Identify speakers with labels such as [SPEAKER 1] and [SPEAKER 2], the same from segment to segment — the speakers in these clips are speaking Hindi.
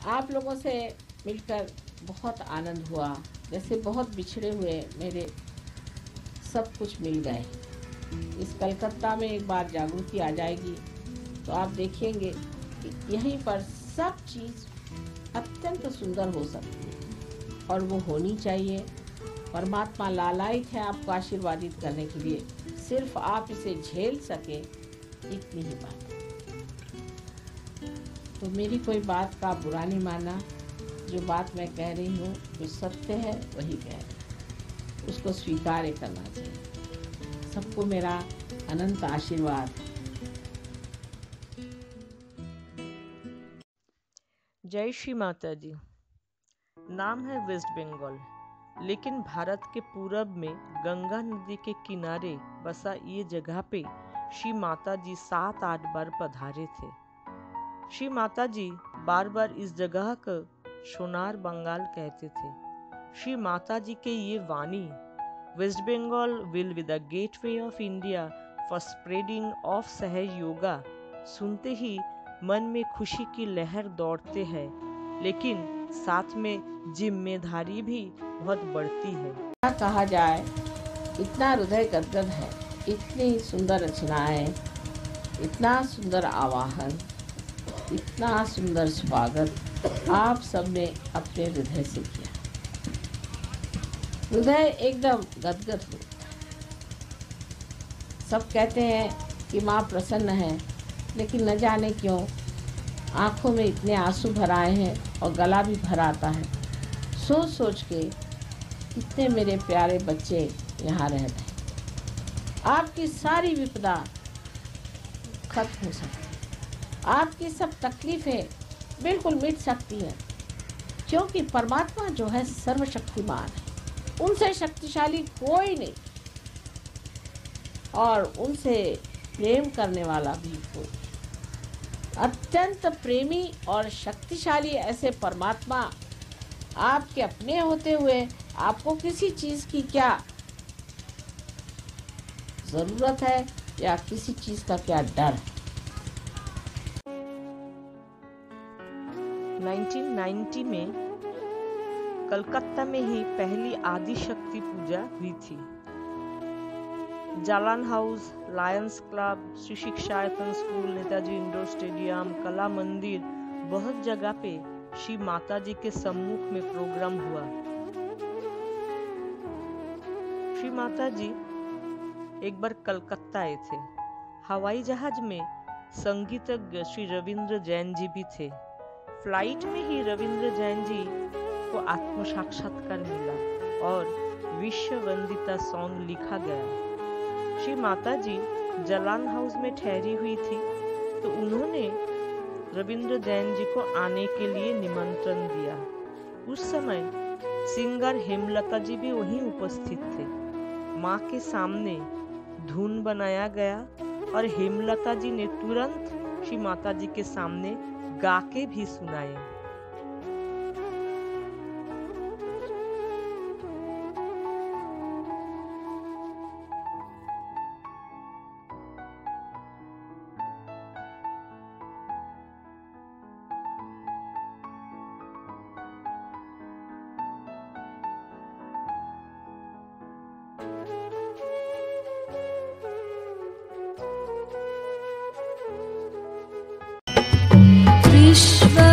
[SPEAKER 1] आप लोगों से मिलकर बहुत आनंद हुआ, जैसे बहुत बिछड़े हुए मेरे सब कुछ मिल गए। इस कलकत्ता में एक बार जागृति आ जाएगी तो आप देखेंगे कि यहीं पर सब चीज़ अत्यंत सुंदर हो सकती है और वो होनी चाहिए। परमात्मा लालायित है आपको आशीर्वादित करने के लिए, सिर्फ आप इसे झेल सके, इतनी ही बात है। तो मेरी कोई बात का बुरा नहीं मानना, जो बात मैं कह रही हूँ जो सत्य है वही कह रही हूँ, उसको स्वीकार करना चाहिए। सबको मेरा अनंत आशीर्वाद।
[SPEAKER 2] जय श्री माता जी। नाम है वेस्ट बंगाल, लेकिन भारत के पूरब में गंगा नदी के किनारे बसा ये जगह पे श्री माता जी 7-8 बार पधारे थे। श्री माता जी बार बार इस जगह को सोनार बंगाल कहते थे। श्री माता जी के ये वाणी, West Bengal will be the gateway of India for spreading of Sahaj yoga, सुनते ही मन में खुशी की लहर दौड़ते हैं, लेकिन साथ में जिम्मेदारी भी बहुत बढ़ती है।
[SPEAKER 1] क्या कहा जाए, इतना हृदय गदगद है, इतनी सुंदर रचनाएं, इतना सुंदर आवाहन, इतना सुंदर स्वागत आप सबने अपने हृदय से किया। हृदय एकदम गदगद हो। सब कहते हैं कि माँ प्रसन्न है, लेकिन न जाने क्यों आंखों में इतने आंसू भर आए हैं और गला भी भर आता है सोच सोच के, कितने मेरे प्यारे बच्चे यहाँ रह रहे। आपकी सारी विपदा खत्म हो सकती है, आपकी सब तकलीफें बिल्कुल मिट सकती हैं, क्योंकि परमात्मा जो है सर्वशक्तिमान है, उनसे शक्तिशाली कोई नहीं और उनसे प्रेम करने वाला भी कोई। अत्यंत प्रेमी और शक्तिशाली ऐसे परमात्मा आपके अपने होते हुए आपको किसी चीज की क्या जरूरत है या किसी चीज का क्या डर है।
[SPEAKER 2] 1990 में कलकत्ता में ही पहली आदि शक्ति पूजा हुई थी। Jalan House, Lions Club, Shri Shikshayatan School, Netaji Indoor Stadium, Kala Mandir, बहुत जगह पे श्री माता जी के सम्मुख में प्रोग्राम हुआ। श्री माता जी एक बार कलकत्ता आए थे। हवाई जहाज में संगीतज्ञ श्री रविंद्र जैन जी भी थे। फ्लाइट में ही रविंद्र जैन जी को आत्म साक्षात्कार मिला और विश्व वंदिता सॉन्ग लिखा गया। श्री माता जी जालान हाउस में ठहरी हुई थी, तो उन्होंने रविंद्र जैन जी को आने के लिए निमंत्रण दिया। उस समय सिंगर हेमलता जी भी वहीं उपस्थित थे। माँ के सामने धुन बनाया गया और हेमलता जी ने तुरंत श्री माता जी के सामने गा के भी सुनाए।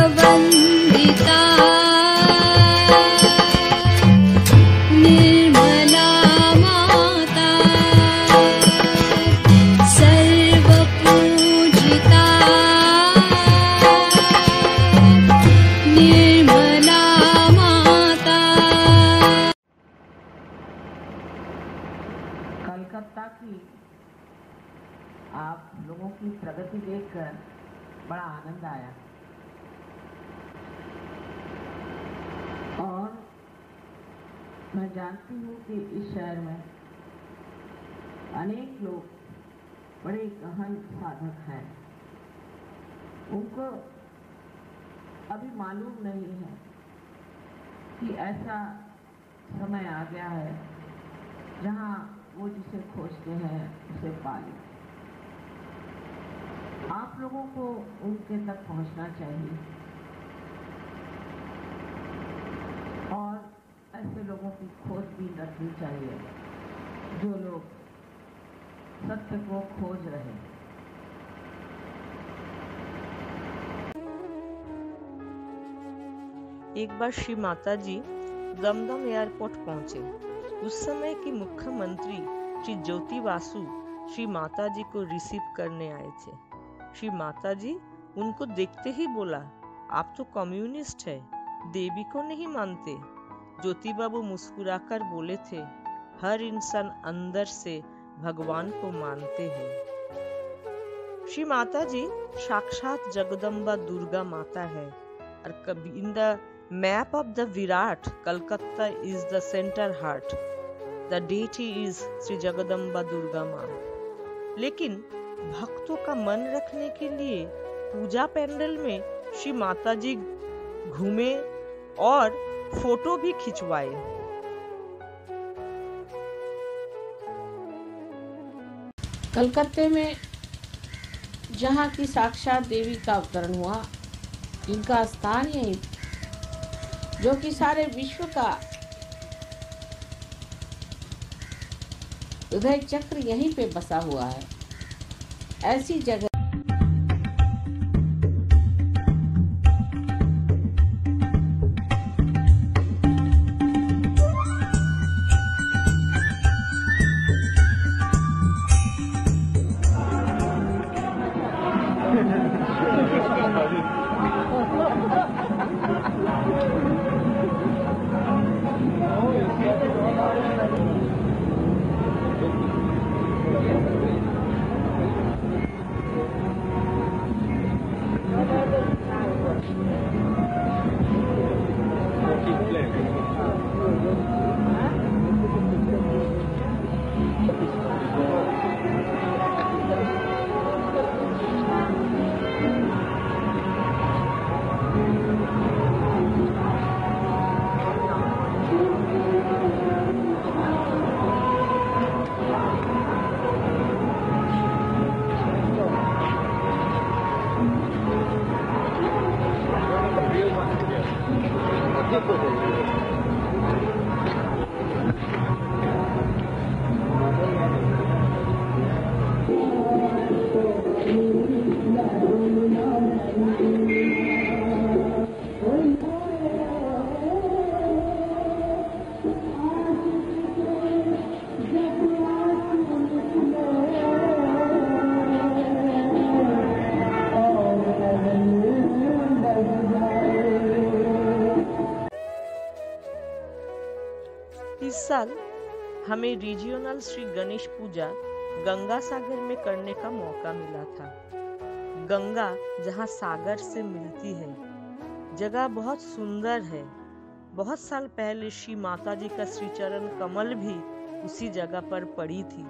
[SPEAKER 3] विश्ववन्दिता निर्मला माता सर्वपूजिता निर्मला माता।
[SPEAKER 1] कलकत्ता की आप लोगों की प्रगति देखकर बड़ा आनंद आया और मैं जानती हूँ कि इस शहर में अनेक लोग बड़े गहन साधक हैं। उनको अभी मालूम नहीं है कि ऐसा समय आ गया है जहाँ वो जिसे खोजते हैं उसे पा लें। आप लोगों को उनके तक पहुंचना चाहिए। लोगों की खोजबीन रखनी चाहिए, जो लोग सत्य को खोज रहे हैं।
[SPEAKER 2] एक बार श्री माता जी दमदम एयरपोर्ट पहुंचे। उस समय की मुख्यमंत्री श्री ज्योति बासु श्री माता जी को रिसीव करने आए थे। श्री माता जी उनको देखते ही बोला, आप तो कम्युनिस्ट है, देवी को नहीं मानते। ज्योति बाबू मुस्कुराकर बोले थे, हर इंसान अंदर से भगवान को मानते हैं। श्री माता जी साक्षात जगदम्बा दुर्गा माता है और कभी in the map of the Virat Calcutta is the centre heart, the deity is Shri Jagdamba Durga माँ। लेकिन भक्तों का मन रखने के लिए पूजा पैंडल में श्री माता जी घूमे और फोटो भी खिंचवाए।
[SPEAKER 1] कलकत्ते में जहाँ की साक्षात देवी का अवतरण हुआ, जिनका स्थान यही, जो कि सारे विश्व का हृदय चक्र यहीं पे बसा हुआ है, ऐसी जगह
[SPEAKER 2] इस साल हमें रीजियोनल श्री गणेश पूजा गंगा सागर में करने का मौका मिला था। गंगा जहाँ सागर से मिलती है, जगह बहुत सुंदर है। बहुत साल पहले श्री माता जी का श्री चरण कमल भी उसी जगह पर पड़ी थी।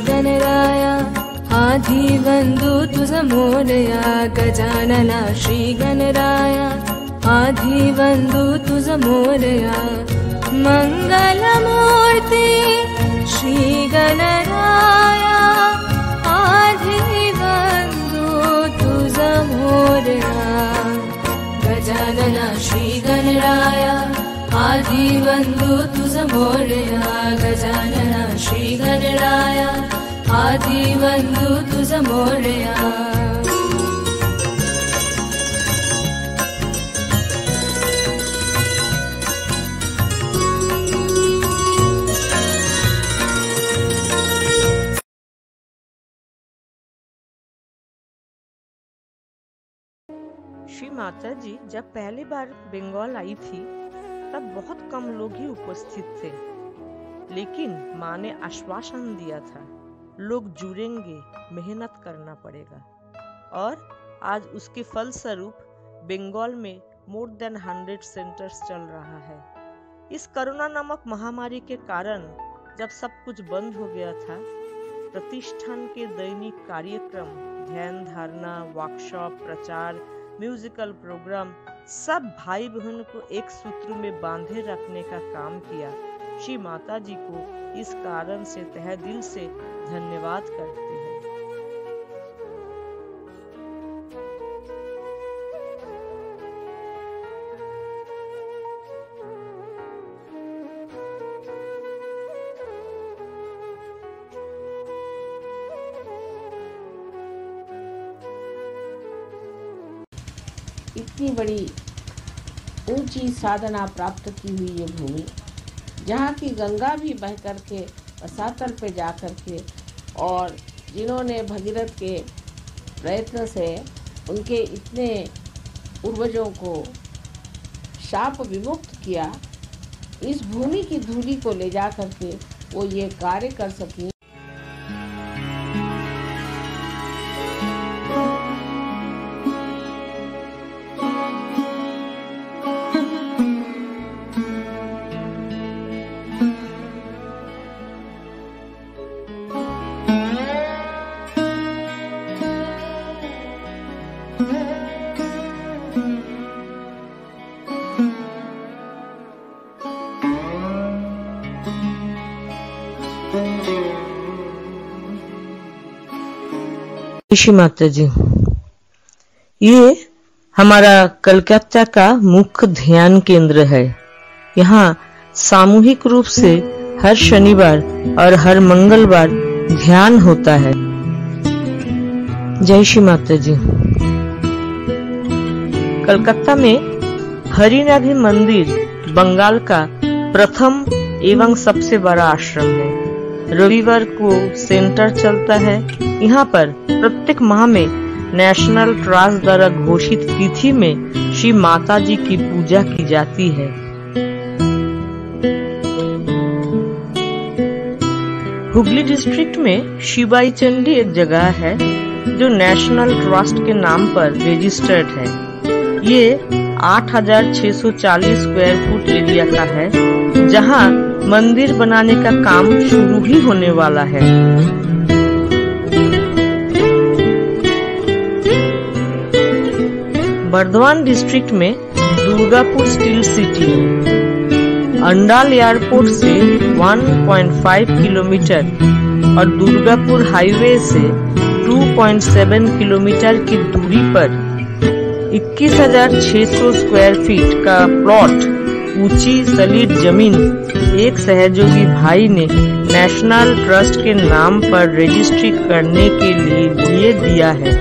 [SPEAKER 4] गणराया आदिबन्धु तुझ मोरया गजानना श्री गणराया आदिबन्धु तुझ मोरया मंगलमूर्ति श्री गणराया आदिबन्धु तुझ मोरया गजानना श्री गणराया आदिबन्धु तुझ मोरया गजानना श्री गणराया आदिबन्धु तुझ मोरया।
[SPEAKER 2] श्री माता जी जब पहली बार बंगाल आई थी तब बहुत कम लोग ही उपस्थित थे, लेकिन माँ ने आश्वासन दिया था लोग जुड़ेंगे, मेहनत करना पड़ेगा, और आज उसके फलस्वरूप बंगाल में मोर देन 100 सेंटर्स चल रहा है। इस कोरोना नामक महामारी के कारण जब सब कुछ बंद हो गया था, प्रतिष्ठान के दैनिक कार्यक्रम, ध्यान धारणा, वर्कशॉप, प्रचार, म्यूजिकल प्रोग्राम सब भाई बहन को एक सूत्र में बांधे रखने का काम किया। श्री माता जी को इस कारण से तहे दिल से धन्यवाद करते हैं।
[SPEAKER 1] इतनी बड़ी ऊंची साधना प्राप्त की हुई ये भूमि, जहाँ की गंगा भी बह करके रसातल पे जा करके, और जिन्होंने भगीरथ के प्रयत्न से उनके इतने पूर्वजों को शाप विमुक्त किया, इस भूमि की धूलि को ले जा करके वो ये कार्य कर सकी।
[SPEAKER 2] श्री माता जी, ये हमारा कलकत्ता का मुख्य ध्यान केंद्र है। यहाँ सामूहिक रूप से हर शनिवार और हर मंगलवार ध्यान होता है। जय श्री माता जी। कलकत्ता में हरिनाभी मंदिर बंगाल का प्रथम एवं सबसे बड़ा आश्रम है। रविवार को सेंटर चलता है। यहाँ पर प्रत्येक माह में नेशनल ट्रस्ट द्वारा घोषित तिथि में श्री माता जी की पूजा की जाती है। हुगली डिस्ट्रिक्ट में शिवाई चंडी एक जगह है जो नेशनल ट्रस्ट के नाम पर रजिस्टर्ड है। ये 8,640 स्क्वायर फुट एरिया का है, जहाँ मंदिर बनाने का काम शुरू ही होने वाला है। बर्धमान डिस्ट्रिक्ट में Durgapur steel city, Andal airport से 1.5 किलोमीटर और दुर्गापुर हाईवे से 2.7 किलोमीटर की दूरी पर 21,600 स्क्वायर फीट का प्लॉट ऊंची सलीट जमीन एक सहयोगी भाई ने नेशनल ट्रस्ट के नाम पर रजिस्ट्री करने के लिए दिया है।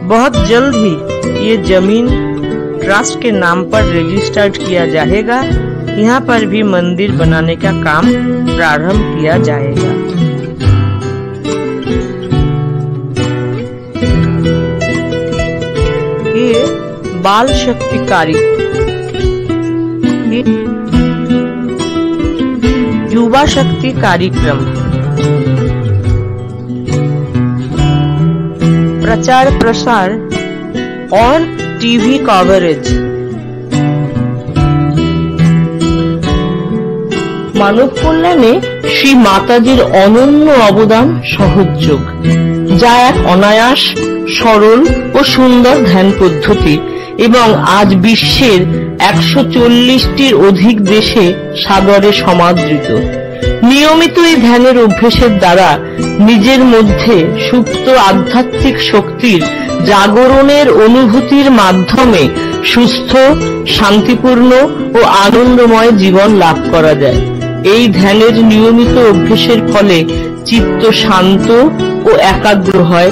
[SPEAKER 2] बहुत जल्द ही ये जमीन ट्रस्ट के नाम पर रजिस्टर्ड किया जाएगा। यहाँ पर भी मंदिर बनाने का काम प्रारंभ किया जाएगा। ये बाल शक्ति युवा शक्ति कार्यक्रम, प्रचार प्रसार और टीवी कवरेज, मानव कल्याणे
[SPEAKER 5] শ্রী মাতাজির অনন্য অবদান সহযোগ, যা এক অনায়াস, সরল ও সুন্দর ধ্যান পদ্ধতি এবং আজ বিশ্বের 140টির অধিক দেশে সাদরে সমাদৃত। নিয়মিত এই ধ্যানের অভ্যেসের দ্বারা নিজের মধ্যে সুপ্ত আধ্যাত্মিক শক্তির জাগরণের অনুভূতির মাধ্যমে সুস্থ, শান্তিপূর্ণ ও আনন্দময় জীবন লাভ করা যায়। এই ধ্যানের নিয়মিত অভ্যেসের ফলে চিত্ত শান্ত ও একাগ্র হয়,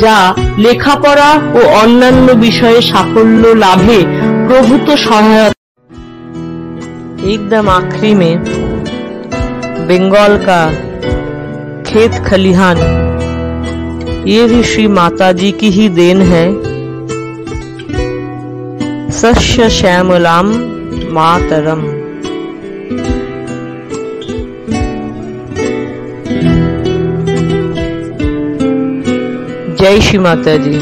[SPEAKER 5] যা লেখাপড়া ও অন্যান্য বিষয়ে সাফল্য লাভে প্রভূত সহায়তা।
[SPEAKER 2] एकदम आखिरी में बंगाल का खेत खलिहान, ये भी श्री माताजी की ही देन है। सस्य श्यामलाम मातरम। जय श्री माता जी।